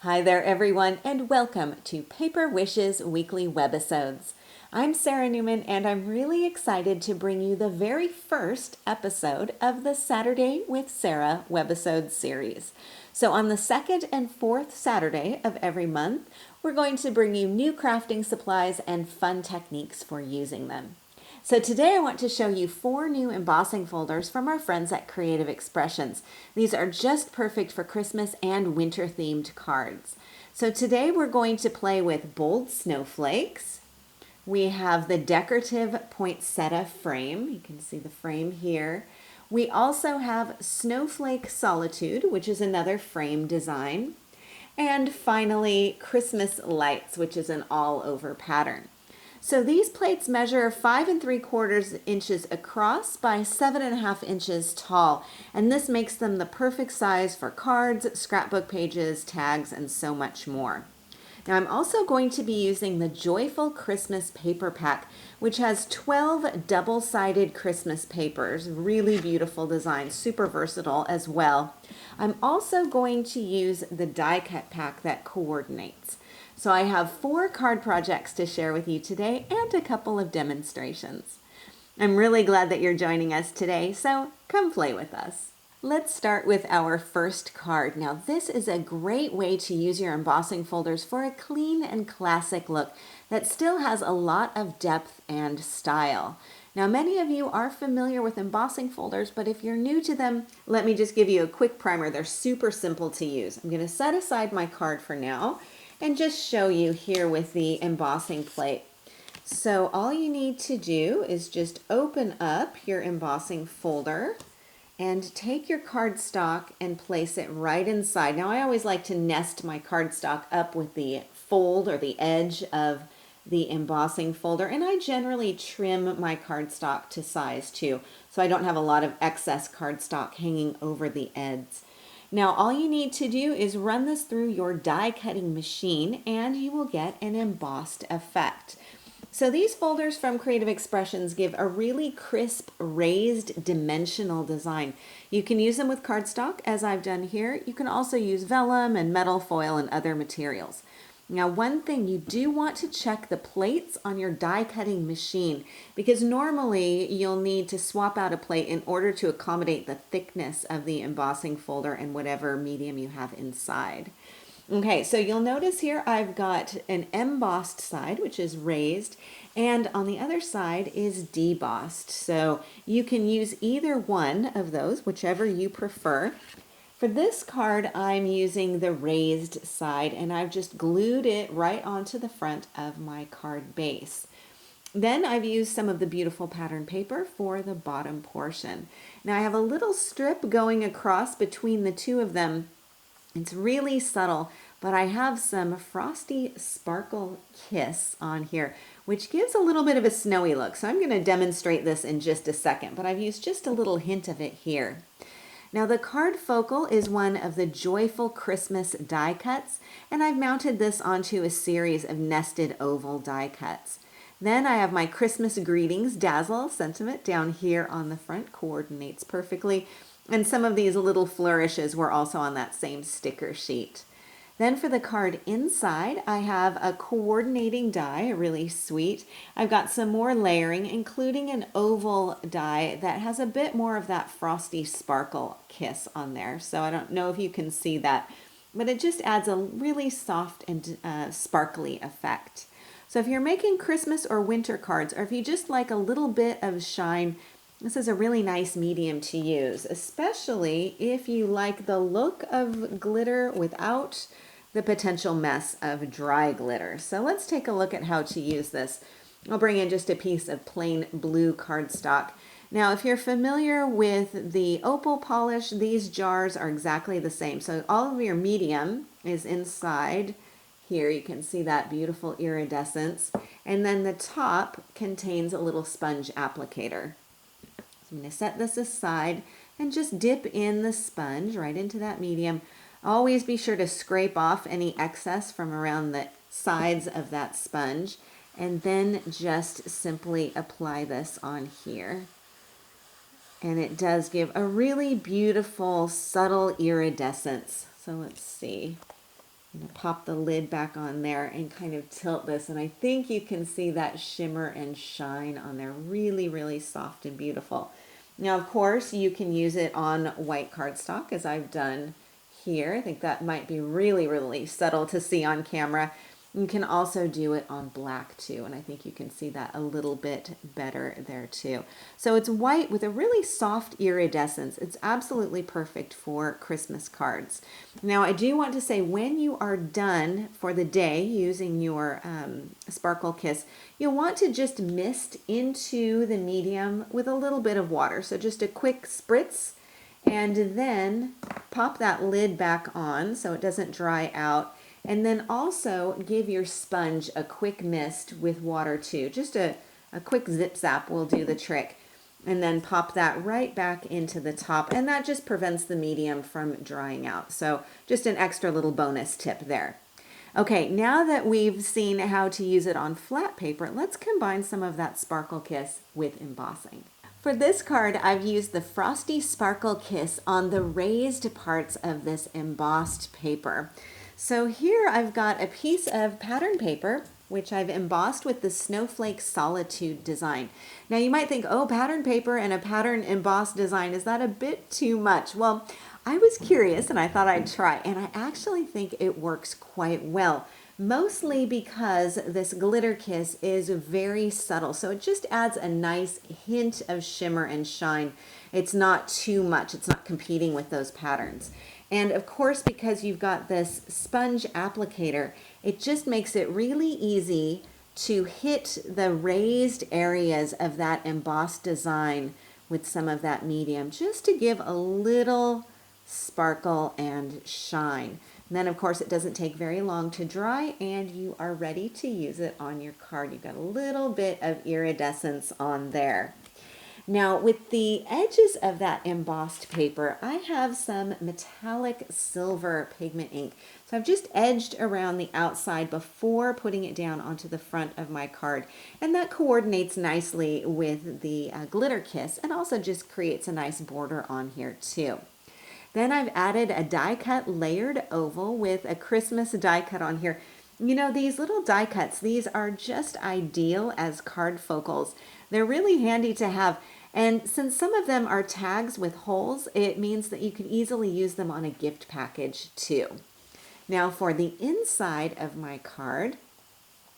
Hi there, everyone, and welcome to Paper Wishes Weekly Webisodes. I'm Sara Newman, and I'm really excited to bring you the very first episode of the Saturday with Sara Webisode series. So on the second and fourth Saturday of every month, we're going to bring you new crafting supplies and fun techniques for using them. So today I want to show you 4 new embossing folders from our friends at Creative Expressions. These are just perfect for Christmas and winter themed cards. So today we're going to play with bold snowflakes. We have the decorative poinsettia frame. You can see the frame here. We also have Snowflake Solitude, which is another frame design. And finally, Christmas Lights, which is an all-over pattern. So these plates measure 5 3/4 inches across by 7.5 inches tall, and this makes them the perfect size for cards, scrapbook pages, tags, and so much more. Now I'm also going to be using the Joyful Christmas Paper Pack, which has 12 double-sided Christmas papers. Really beautiful design, super versatile as well. I'm also going to use the die cut pack that coordinates. So I have 4 card projects to share with you today and a couple of demonstrations. I'm really glad that you're joining us today, so come play with us. Let's start with our first card. Now this is a great way to use your embossing folders for a clean and classic look that still has a lot of depth and style. Now many of you are familiar with embossing folders, but if you're new to them, let me just give you a quick primer. They're super simple to use. I'm going to set aside my card for now and just show you here with the embossing plate. So all you need to do is just open up your embossing folder and take your cardstock and place it right inside. Now I always like to nest my cardstock up with the fold or the edge of the embossing folder, and I generally trim my cardstock to size too, so I don't have a lot of excess cardstock hanging over the edges. Now all you need to do is run this through your die cutting machine and you will get an embossed effect. So these folders from Creative Expressions give a really crisp, raised, dimensional design. You can use them with cardstock, as I've done here. You can also use vellum and metal foil and other materials. Now, one thing, you do want to check the plates on your die cutting machine because normally you'll need to swap out a plate in order to accommodate the thickness of the embossing folder and whatever medium you have inside. Okay, so you'll notice here I've got an embossed side, which is raised, and on the other side is debossed. So you can use either one of those, whichever you prefer. For this card, I'm using the raised side, and I've just glued it right onto the front of my card base. Then I've used some of the beautiful pattern paper for the bottom portion. Now I have a little strip going across between the two of them. It's really subtle, but I have some Frosty Sparkle Kiss on here, which gives a little bit of a snowy look. So I'm going to demonstrate this in just a second, but I've used just a little hint of it here. Now the card focal is one of the Joyful Christmas die cuts, and I've mounted this onto a series of nested oval die cuts. Then I have my Christmas Greetings Dazzle sentiment down here on the front, coordinates perfectly, and some of these little flourishes were also on that same sticker sheet. Then for the card inside, I have a coordinating die, really sweet. I've got some more layering, including an oval die that has a bit more of that Frosty Sparkle Kiss on there. So I don't know if you can see that, but it just adds a really soft and sparkly effect. So if you're making Christmas or winter cards, or if you just like a little bit of shine, this is a really nice medium to use, especially if you like the look of glitter without the potential mess of dry glitter. So let's take a look at how to use this. I'll bring in just a piece of plain blue cardstock. Now, if you're familiar with the opal polish, these jars are exactly the same. So all of your medium is inside here. You can see that beautiful iridescence. And then the top contains a little sponge applicator. So I'm going to set this aside and just dip in the sponge right into that medium. Always be sure to scrape off any excess from around the sides of that sponge and then just simply apply this on here. And it does give a really beautiful, subtle iridescence. So let's see. I'm going to pop the lid back on there and kind of tilt this, and I think you can see that shimmer and shine on there. Really, really soft and beautiful. Now, of course, you can use it on white cardstock, as I've done here. I think that might be really, really subtle to see on camera. You can also do it on black too, and I think you can see that a little bit better there too. So it's white with a really soft iridescence. It's absolutely perfect for Christmas cards. Now, I do want to say, when you are done for the day using your Sparkle Kiss, you'll want to just mist into the medium with a little bit of water. So just a quick spritz, and then pop that lid back on so it doesn't dry out. And then also give your sponge a quick mist with water too. Just a quick zip zap will do the trick. And then pop that right back into the top. And that just prevents the medium from drying out. So just an extra little bonus tip there. Okay, now that we've seen how to use it on flat paper, let's combine some of that Sparkle Kiss with embossing. For this card, I've used the Frosty Sparkle Kiss on the raised parts of this embossed paper. So here I've got a piece of pattern paper, which I've embossed with the Snowflake Solitude design. Now you might think, oh, pattern paper and a pattern embossed design, is that a bit too much? Well, I was curious and I thought I'd try, and I actually think it works quite well. Mostly because this glitter kiss is very subtle, so it just adds a nice hint of shimmer and shine. It's not too much, it's not competing with those patterns. And of course, because you've got this sponge applicator, it just makes it really easy to hit the raised areas of that embossed design with some of that medium, just to give a little sparkle and shine. And then, of course, it doesn't take very long to dry, and you are ready to use it on your card. You've got a little bit of iridescence on there. Now, with the edges of that embossed paper, I have some metallic silver pigment ink. So I've just edged around the outside before putting it down onto the front of my card. And that coordinates nicely with the glitter kiss, and also just creates a nice border on here too. Then I've added a die cut layered oval with a Christmas die cut on here. You know, these little die cuts, these are just ideal as card focals. They're really handy to have. And since some of them are tags with holes, it means that you can easily use them on a gift package too. Now for the inside of my card,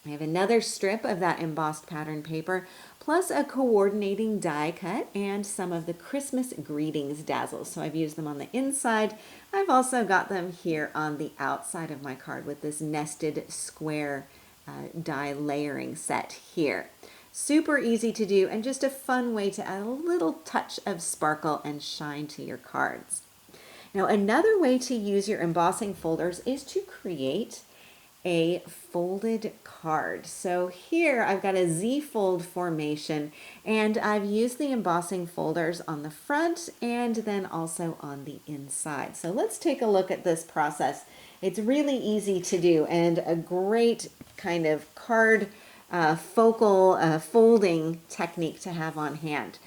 I have another strip of that embossed pattern paper, plus a coordinating die cut and some of the Christmas greetings dazzles. So I've used them on the inside. I've also got them here on the outside of my card with this nested square die layering set here. Super easy to do, and just a fun way to add a little touch of sparkle and shine to your cards. Now, another way to use your embossing folders is to create a folded card. So here I've got a Z-fold formation, and I've used the embossing folders on the front and then also on the inside. So let's take a look at this process. It's really easy to do and a great kind of card focal folding technique to have on hand.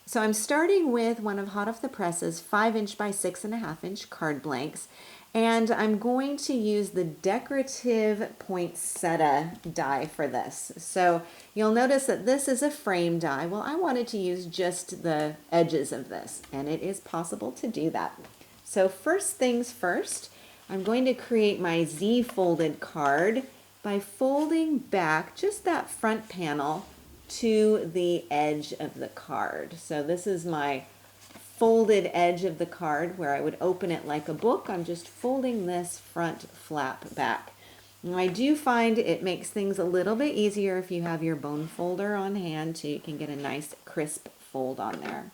So I'm starting with one of Hot Off the Press's 5" by 6.5" card blanks, and I'm going to use the decorative poinsettia die for this. So you'll notice that this is a frame die. Well, I wanted to use just the edges of this, and it is possible to do that. So first things first, I'm going to create my Z folded card by folding back just that front panel to the edge of the card. So this is my folded edge of the card where I would open it like a book. I'm just folding this front flap back. Now I do find it makes things a little bit easier if you have your bone folder on hand too. You can get a nice crisp fold on there.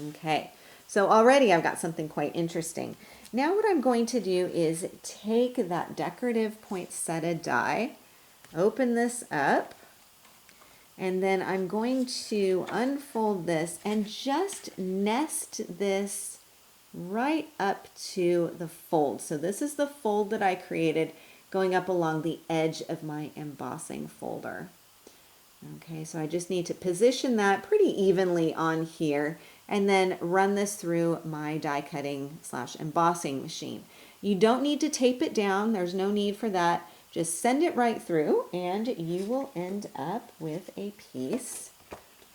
Okay, so already I've got something quite interesting. Now what I'm going to do is take that decorative poinsettia die, open this up, and then I'm going to unfold this and just nest this right up to the fold. So this is the fold that I created going up along the edge of my embossing folder. Okay, so I just need to position that pretty evenly on here and then run this through my die cutting / embossing machine. You don't need to tape it down. There's no need for that. Just send it right through and you will end up with a piece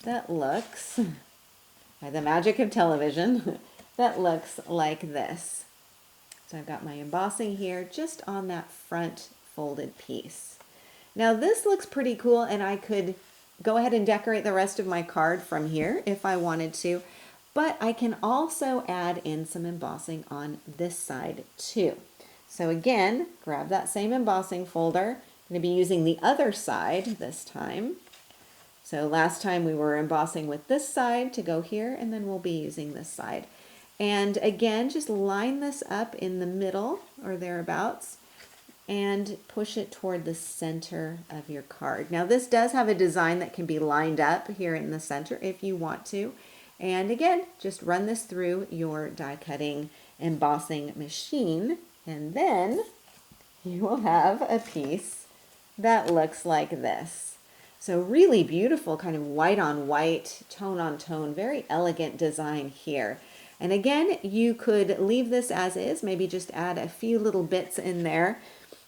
that looks, by the magic of television, that looks like this. So I've got my embossing here just on that front folded piece. Now this looks pretty cool, and I could go ahead and decorate the rest of my card from here if I wanted to, but I can also add in some embossing on this side too. So again, grab that same embossing folder. I'm going to be using the other side this time. So last time we were embossing with this side to go here, and then we'll be using this side. And again, just line this up in the middle or thereabouts and push it toward the center of your card. Now this does have a design that can be lined up here in the center if you want to. And again, just run this through your die cutting embossing machine, and then you will have a piece that looks like this. So really beautiful, kind of white on white, tone on tone, very elegant design here. And again, you could leave this as is, maybe just add a few little bits in there.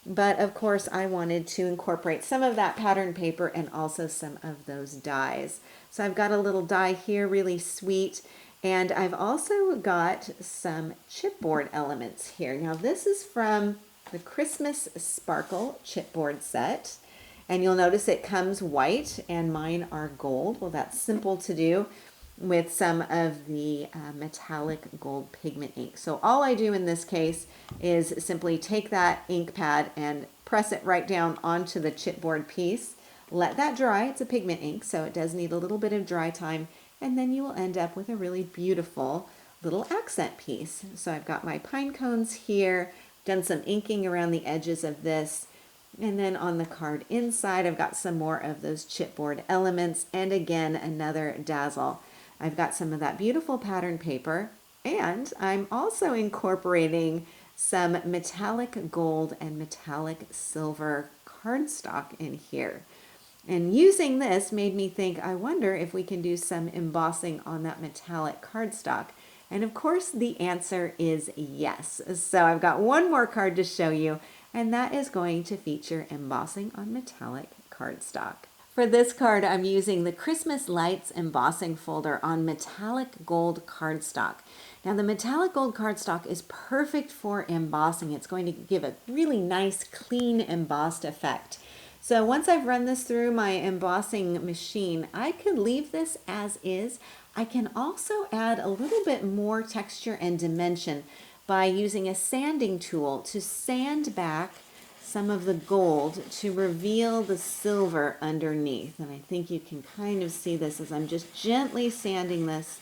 But of course, I wanted to incorporate some of that pattern paper and also some of those dies. So I've got a little die here, really sweet. And I've also got some chipboard elements here. Now this is from the Christmas Sparkle chipboard set. And you'll notice it comes white and mine are gold. Well, that's simple to do with some of the metallic gold pigment ink. So all I do in this case is simply take that ink pad and press it right down onto the chipboard piece. Let that dry. It's a pigment ink, so it does need a little bit of dry time, and then you will end up with a really beautiful little accent piece. So I've got my pine cones here, done some inking around the edges of this, and then on the card inside I've got some more of those chipboard elements, and again another dazzle. I've got some of that beautiful pattern paper, and I'm also incorporating some metallic gold and metallic silver cardstock in here. And using this made me think, I wonder if we can do some embossing on that metallic cardstock. And of course the answer is yes. So I've got one more card to show you, and that is going to feature embossing on metallic cardstock. For this card, I'm using the Christmas Lights embossing folder on metallic gold cardstock. Now the metallic gold cardstock is perfect for embossing. It's going to give a really nice, clean embossed effect. So once I've run this through my embossing machine, I could leave this as is. I can also add a little bit more texture and dimension by using a sanding tool to sand back some of the gold to reveal the silver underneath. And I think you can kind of see this as I'm just gently sanding this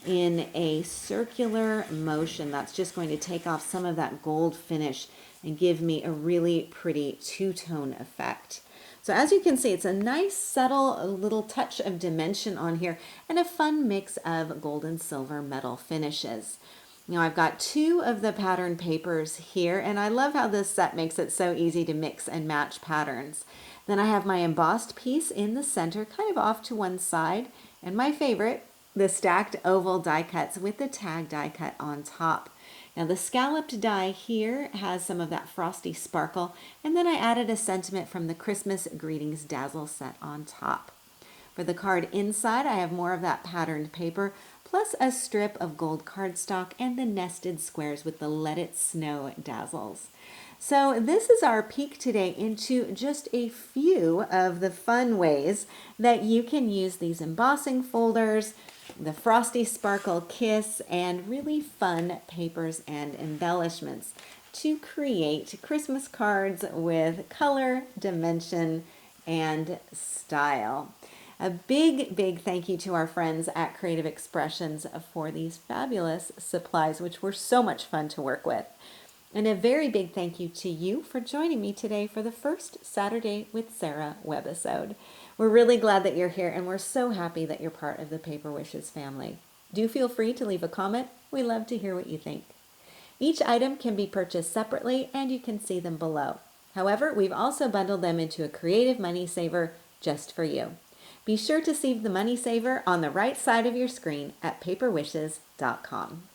in a circular motion. That's just going to take off some of that gold finish and give me a really pretty two-tone effect. So as you can see, it's a nice, subtle little touch of dimension on here and a fun mix of gold and silver metal finishes. Now I've got two of the pattern papers here, and I love how this set makes it so easy to mix and match patterns. Then I have my embossed piece in the center, kind of off to one side, and my favorite, the stacked oval die cuts with the tag die cut on top. Now the scalloped die here has some of that frosty sparkle, and then I added a sentiment from the Christmas Greetings Dazzle set on top. For the card inside, I have more of that patterned paper, plus a strip of gold cardstock and the nested squares with the Let It Snow dazzles. So this is our peek today into just a few of the fun ways that you can use these embossing folders, the Frosty Sparkle Kiss, and really fun papers and embellishments to create Christmas cards with color, dimension, and style. A big, big thank you to our friends at Creative Expressions for these fabulous supplies, which were so much fun to work with. And a very big thank you to you for joining me today for the first Saturday with Sara webisode. We're really glad that you're here, and we're so happy that you're part of the Paper Wishes family. Do feel free to leave a comment. We love to hear what you think. Each item can be purchased separately, and you can see them below. However, we've also bundled them into a creative money saver just for you. Be sure to see the money saver on the right side of your screen at paperwishes.com.